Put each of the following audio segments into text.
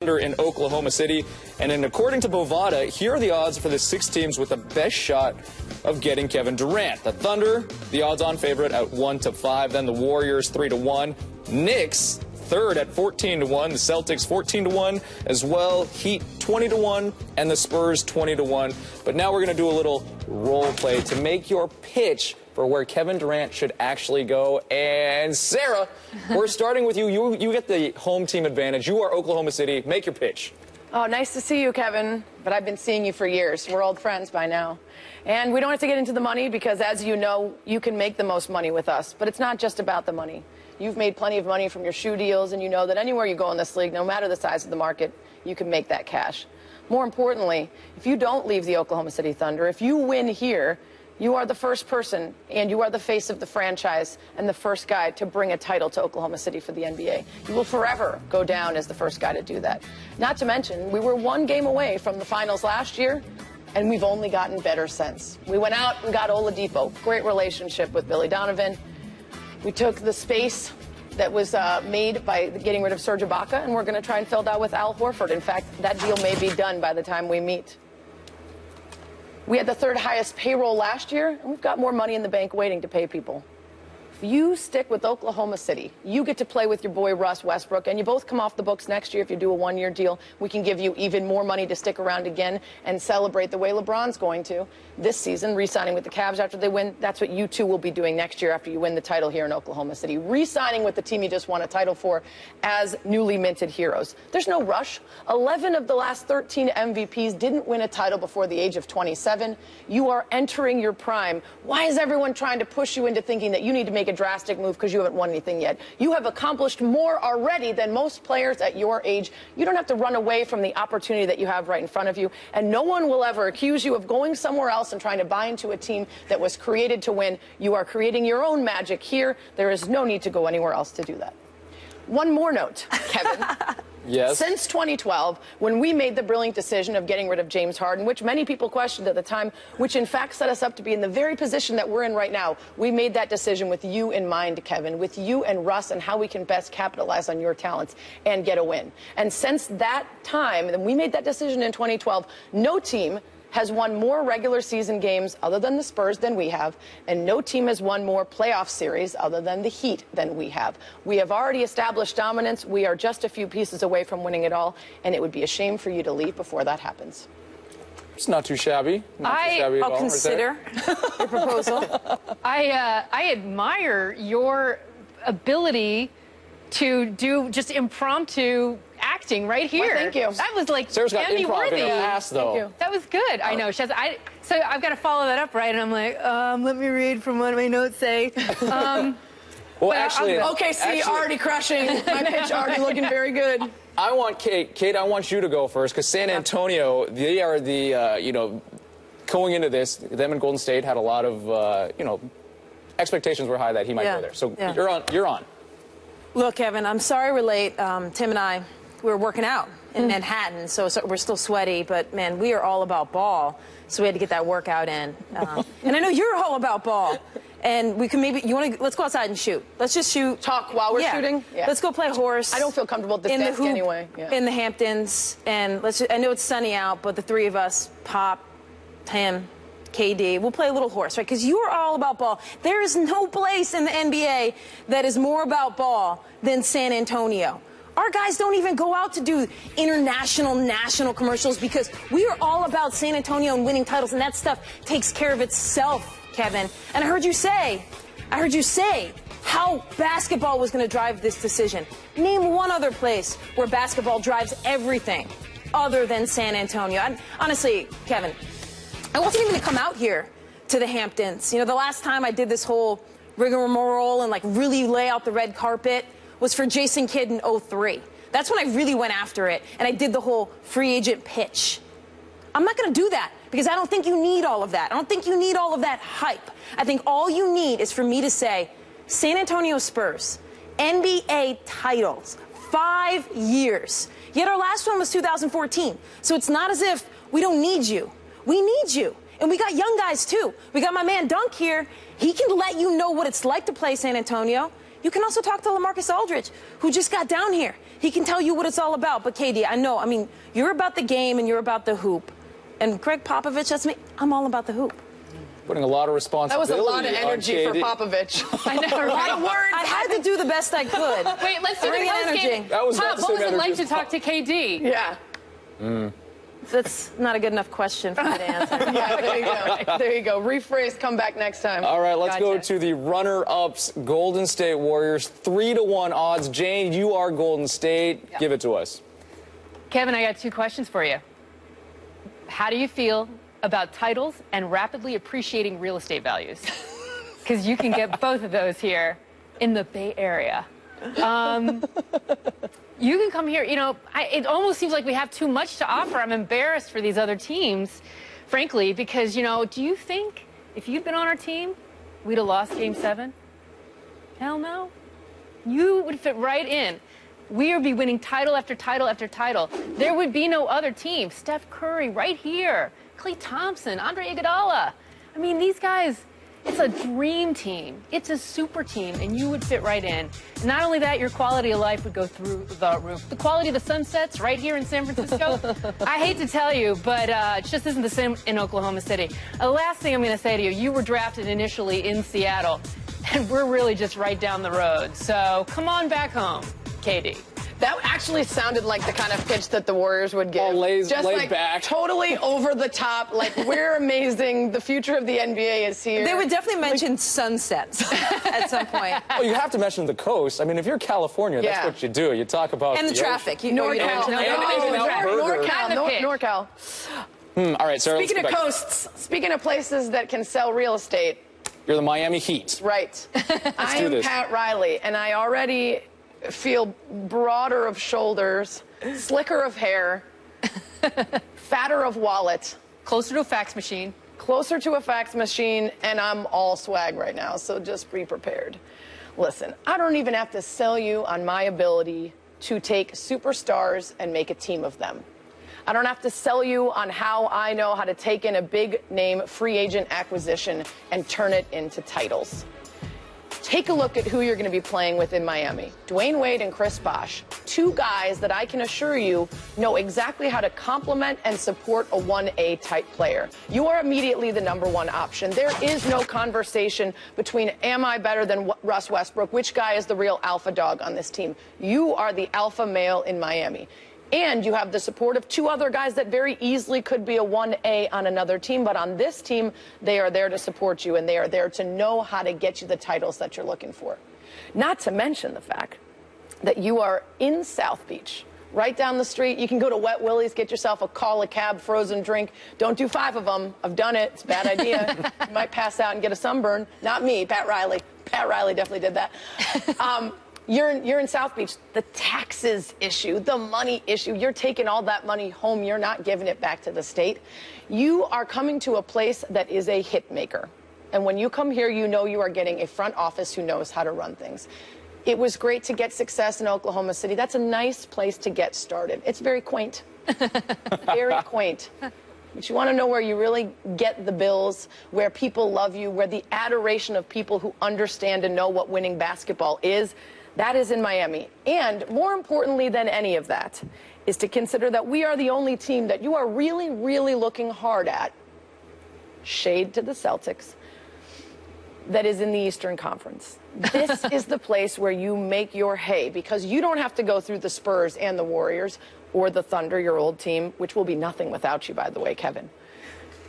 in Oklahoma City. And then according to Bovada, here are the odds for the 6 teams with the best shot of getting Kevin Durant. The Thunder, the odds-on favorite at 1-5. Then the Warriors 3-1. Knicks, third at 14-1. The Celtics 14-1 as well. Heat 20-1 and the Spurs 20-1. But now we're going to do a little role play to make your pitch for where Kevin Durant should actually go. And Sarah, we're starting with you. You get the home team advantage. You are Oklahoma City. Make your pitch. Oh, nice to see you, Kevin. But I've been seeing you for years. We're old friends by now. And we don't have to get into the money because, as you know, you can make the most money with us. But it's not just about the money. You've made plenty of money from your shoe deals, and you know that anywhere you go in this league, no matter the size of the market, you can make that cash. More importantly, if you don't leave the Oklahoma City Thunder, if you win here, you are the first person, and you are the face of the franchise and the first guy to bring a title to Oklahoma City for the NBA. You will forever go down as the first guy to do that. Not to mention, we were 1 game away from the finals last year, and we've only gotten better since. We went out and got Oladipo. Great relationship with Billy Donovan. We took the space that was made by getting rid of Serge Ibaka, and we're going to try and fill that with Al Horford. In fact, that deal may be done by the time we meet. We had the 3rd highest payroll last year, and we've got more money in the bank waiting to pay people. If you stick with Oklahoma City, you get to play with your boy Russ Westbrook, and you both come off the books next year if you do a 1-year deal. We can give you even more money to stick around again and celebrate the way LeBron's going to this season, re-signing with the Cavs after they win. That's what you two will be doing next year after you win the title here in Oklahoma City, re-signing with the team you just won a title for as newly minted heroes. There's no rush. 11 of the last 13 MVPs didn't win a title before the age of 27. You are entering your prime. Why is everyone trying to push you into thinking that you need to make a drastic move because you haven't won anything yet? You have accomplished more already than most players at your age. You don't have to run away from the opportunity that you have right in front of you, and no one will ever accuse you of going somewhere else and trying to buy into a team that was created to win. You are creating your own magic here. There is no need to go anywhere else to do that. One more note, Kevin. Yes. Since 2012, when we made the brilliant decision of getting rid of James Harden, which many people questioned at the time, which in fact set us up to be in the very position that we're in right now, we made that decision with you in mind, Kevin, with you and Russ, and how we can best capitalize on your talents and get a win. And since that time, and we made that decision in 2012, no team has won more regular season games other than the Spurs than we have, and no team has won more playoff series other than the Heat than we have. We have already established dominance. We are just a few pieces away from winning it all, and it would be a shame for you to leave before that happens. It's not too shabby. I'll consider your proposal. I admire your ability to do just impromptu acting right here. Well, thank you. That was like Sarah's got improv in her past, though. Thank you. That was good. I know. So I've got to follow that up, right? And I'm like, let me read from what my notes say. Well, actually, okay, see, already crushing. My pitch already looking very good. I want Kate. Kate, I want you to go first because San Antonio, they are the, going into this, them and Golden State had a lot of, expectations were high that he might go there. So you're on. Look, Kevin, I'm sorry we're late. Tim and I, we were working out in Manhattan, so we're still sweaty, but, man, we are all about ball, so we had to get that workout in. And I know you're all about ball, and we can let's go outside and shoot. Let's just shoot. Talk while we're shooting? Yeah. Let's go play horse. I don't feel comfortable at this in desk the hoop, anyway. Yeah. In the Hamptons, and I know it's sunny out, but the 3 of us, Pop, Tim, KD, we'll play a little horse, right? Because you are all about ball. There is no place in the NBA that is more about ball than San Antonio. Our guys don't even go out to do international, national commercials because we are all about San Antonio and winning titles, and that stuff takes care of itself, Kevin. And I heard you say how basketball was going to drive this decision. Name one other place where basketball drives everything other than San Antonio. Honestly, Kevin, I wasn't even going to come out here to the Hamptons. The last time I did this whole rigmarole and, really lay out the red carpet was for Jason Kidd in 2003. That's when I really went after it, and I did the whole free agent pitch. I'm not going to do that because I don't think you need all of that. I don't think you need all of that hype. I think all you need is for me to say, San Antonio Spurs, NBA titles, 5 years. Yet our last one was 2014. So it's not as if we don't need you. We need you. And we got young guys, too. We got my man Dunk here. He can let you know what it's like to play San Antonio. You can also talk to LaMarcus Aldridge, who just got down here. He can tell you what it's all about. But, KD, I know, I mean, you're about the game and you're about the hoop. And Greg Popovich, that's me. I'm all about the hoop. Putting a lot of responsibility. That was a lot of energy for Popovich. I know, right? A lot of words. I had to do the best I could. Wait, let's do the energy. game. That was Pop, what was it like to talk to KD? Yeah. That's not a good enough question for me to answer. Yeah, there you go. There you go. Rephrase, come back next time. All right, let's go to the runner-ups, Golden State Warriors, 3-1 odds. Jane, you are Golden State. Yep. Give it to us. Kevin, I got 2 questions for you. How do you feel about titles and rapidly appreciating real estate values? Because you can get both of those here in the Bay Area. You can come here, you know, it almost seems like we have too much to offer. I'm embarrassed for these other teams, frankly, because, you know, do you think if you'd been on our team, we'd have lost Game 7? Hell no. You would fit right in. We would be winning title after title after title. There would be no other team. Steph Curry right here. Klay Thompson, Andre Iguodala. I mean, these guys, it's a dream team. It's a super team, and you would fit right in. And not only that, your quality of life would go through the roof. The quality of the sunsets right here in San Francisco, I hate to tell you, but it just isn't the same in Oklahoma City. The last thing I'm going to say to you, you were drafted initially in Seattle, and we're really just right down the road. So come on back home, KD. That actually sounded like the kind of pitch that the Warriors would give. Just laid back. Totally over the top, like, we're amazing. The future of the NBA is here. They would definitely mention sunsets at some point. Oh, you have to mention the coast. I mean, if you're California, that's what you do. You talk about and the traffic. NorCal. NorCal. All right, Sarah, speaking of coasts, speaking of places that can sell real estate. You're the Miami Heat. Right. I am Pat Riley, and I already feel broader of shoulders, slicker of hair, fatter of wallet. Closer to a fax machine. Closer to a fax machine, and I'm all swag right now, so just be prepared. Listen, I don't even have to sell you on my ability to take superstars and make a team of them. I don't have to sell you on how I know how to take in a big-name free agent acquisition and turn it into titles. Take a look at who you're going to be playing with in Miami. Dwayne Wade and Chris Bosh, 2 guys that I can assure you know exactly how to complement and support a 1A type player. You are immediately the #1 option. There is no conversation between am I better than Russ Westbrook, which guy is the real alpha dog on this team. You are the alpha male in Miami. And you have the support of 2 other guys that very easily could be a 1A on another team. But on this team, they are there to support you, and they are there to know how to get you the titles that you're looking for. Not to mention the fact that you are in South Beach, right down the street. You can go to Wet Willie's, get yourself a call, a cab, frozen drink. Don't do 5 of them. I've done it. It's a bad idea. You might pass out and get a sunburn. Not me, Pat Riley. Pat Riley definitely did that. You're in South Beach. The taxes issue, the money issue, you're taking all that money home. You're not giving it back to the state. You are coming to a place that is a hit maker. And when you come here, you know you are getting a front office who knows how to run things. It was great to get success in Oklahoma City. That's a nice place to get started. It's very quaint. Very quaint. But you want to know where you really get the bills, where people love you, where the adoration of people who understand and know what winning basketball is. That is in Miami. And more importantly than any of that is to consider that we are the only team that you are really, really looking hard at, shade to the Celtics, that is in the Eastern Conference. This is the place where you make your hay, because you don't have to go through the Spurs and the Warriors or the Thunder, your old team, which will be nothing without you, by the way, Kevin.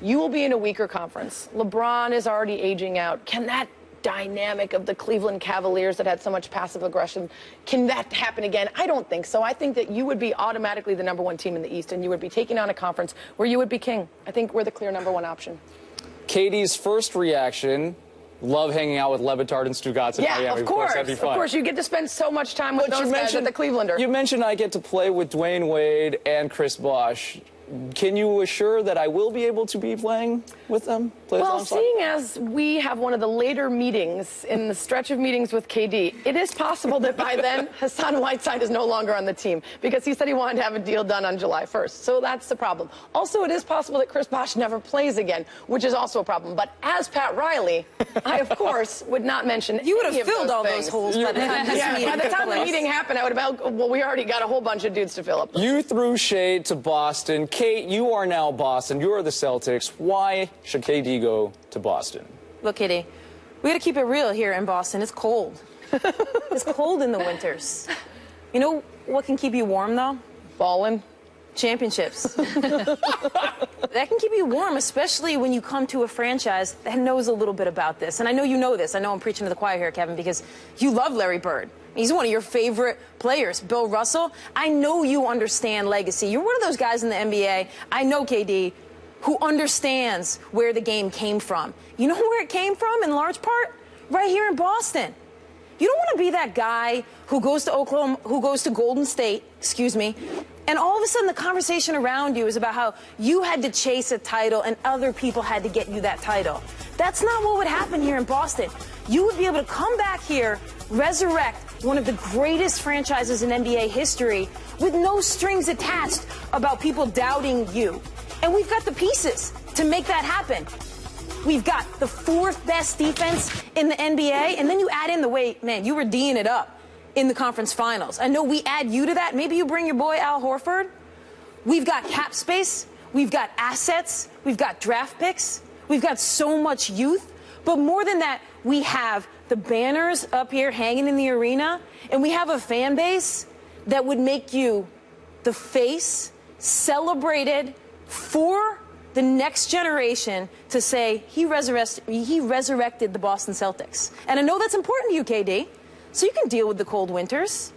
You will be in a weaker conference. LeBron is already aging out. Can that dynamic of the Cleveland Cavaliers that had so much passive aggression, can that happen again? I don't think so. I think that you would be automatically the #1 team in the East, and you would be taking on a conference where you would be king. I think we're the clear #1 option. Katie's first reaction, love hanging out with Levitard and Stugotz in Miami. Yeah, of course. That'd be fun. Of course, you get to spend so much time with those guys at the Clevelander. You mentioned I get to play with Dwayne Wade and Chris Bosh. can you assure that I will be able to be playing with them? Well, seeing as we have one of the later meetings in the stretch of meetings with KD, it is possible that by then Hassan Whiteside is no longer on the team because he said he wanted to have a deal done on July 1st. So that's the problem. Also, it is possible that Chris Bosh never plays again, which is also a problem. But as Pat Riley, I, of course, would not mention You would any have of filled all things. those holes by the time this meeting by the took time the place. meeting happened, I would have, well, we already got a whole bunch of dudes to fill up. You threw shade to Boston. Kate, you are now Boston. You are the Celtics. Why should KD go to Boston? Look, Kitty, we got to keep it real here in Boston. It's cold. It's cold in the winters. You know what can keep you warm, though? Ballin'. Championships. That can keep you warm, especially when you come to a franchise that knows a little bit about this. And I know you know this. I know I'm preaching to the choir here, Kevin, because you love Larry Bird. He's one of your favorite players. Bill Russell, I know you understand legacy. You're one of those guys in the NBA, I know, KD, who understands where the game came from. You know where it came from in large part? Right here in Boston. You don't want to be that guy who goes to Oklahoma, who goes to Golden State, and all of a sudden the conversation around you is about how you had to chase a title and other people had to get you that title. That's not what would happen here in Boston. You would be able to come back here, resurrect one of the greatest franchises in NBA history with no strings attached about people doubting you. And we've got the pieces to make that happen. We've got the 4th best defense in the NBA, and then you add in the way, man, you were D'ing it up in the conference finals. I know we add you to that. Maybe you bring your boy Al Horford. We've got cap space. We've got assets. We've got draft picks. We've got so much youth. But more than that, we have the banners up here hanging in the arena, and we have a fan base that would make you the face, celebrated for the next generation to say he resurrected the Boston Celtics. And I know that's important to you, KD, so you can deal with the cold winters.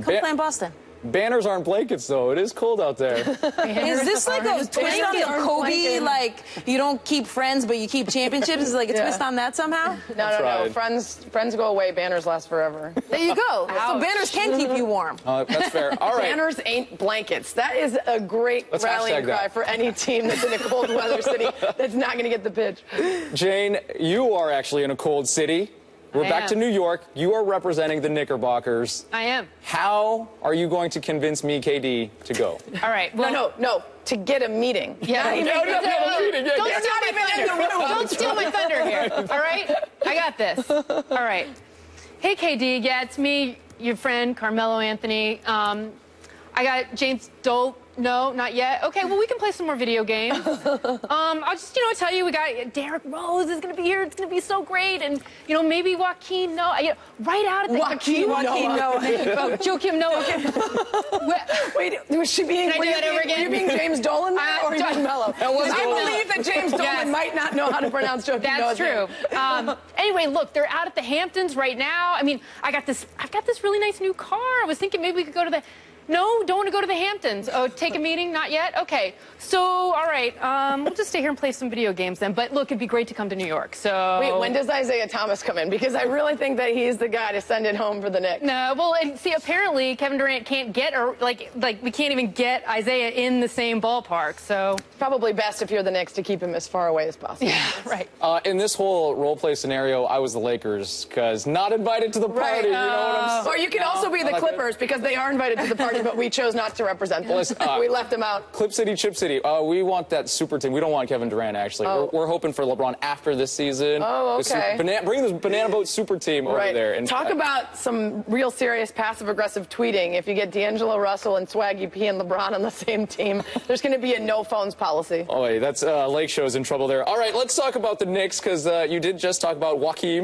Come play in Boston. Banners aren't blankets, though. It is cold out there. Is this like a twist on the Kobe, like you don't keep friends, but you keep championships? Is like a twist on that somehow? No. Friends go away. Banners last forever. There you go. So banners can keep you warm. That's fair. All right. Banners ain't blankets. That is a great rallying cry for any team that's in a cold weather city that's not going to get the pitch. Jane, you are actually in a cold city. We're back to New York. You are representing the Knickerbockers. I am. How are you going to convince me, KD, to go? All right. Well, No. To get a meeting. Yeah. Don't steal my thunder here. All right? I got this. All right. Hey, KD. Yeah, it's me, your friend, Carmelo Anthony. I got James Dolan. No, not yet. Okay, well, we can play some more video games. I'll just, tell you, we got Derrick Rose is going to be here. It's going to be so great. And, maybe Joaquin Noah. Right out of the... Joaquin Noah. Oh, Joakim Noah. Wait, was she being... Can I do that over again? Were you being James Dolan or were you being Mello? I believe that James Dolan might not know how to pronounce Joaquin Noah's name. That's true. Anyway, look, they're out at the Hamptons right now. I mean, I've got this really nice new car. I was thinking maybe we could go to the... No, don't want to go to the Hamptons. Oh, take a meeting? Not yet? Okay. So, all right, we'll just stay here and play some video games then. But look, it'd be great to come to New York, so... Wait, when does Isaiah Thomas come in? Because I really think that he's the guy to send it home for the Knicks. No, well, and see, apparently Kevin Durant can't get, or like we can't even get Isaiah in the same ballpark, so... Probably best if you're the Knicks to keep him as far away as possible. Yeah, right. In this whole role play scenario, I was the Lakers, because not invited to the party, you know what I'm saying? Or you could also be the Clippers, because they are invited to the party, but we chose not to represent them. We left them out. Clip City, Chip City. We want that super team. We don't want Kevin Durant, actually. We're hoping for LeBron after this season. Oh, okay. Bring the Banana Boat super team over there. And talk about some real serious passive-aggressive tweeting. If you get D'Angelo Russell and Swaggy P and LeBron on the same team, there's going to be a no-phones policy. Oh, wait, that's Lake Show's in trouble there. All right, let's talk about the Knicks, because you did just talk about Joaquin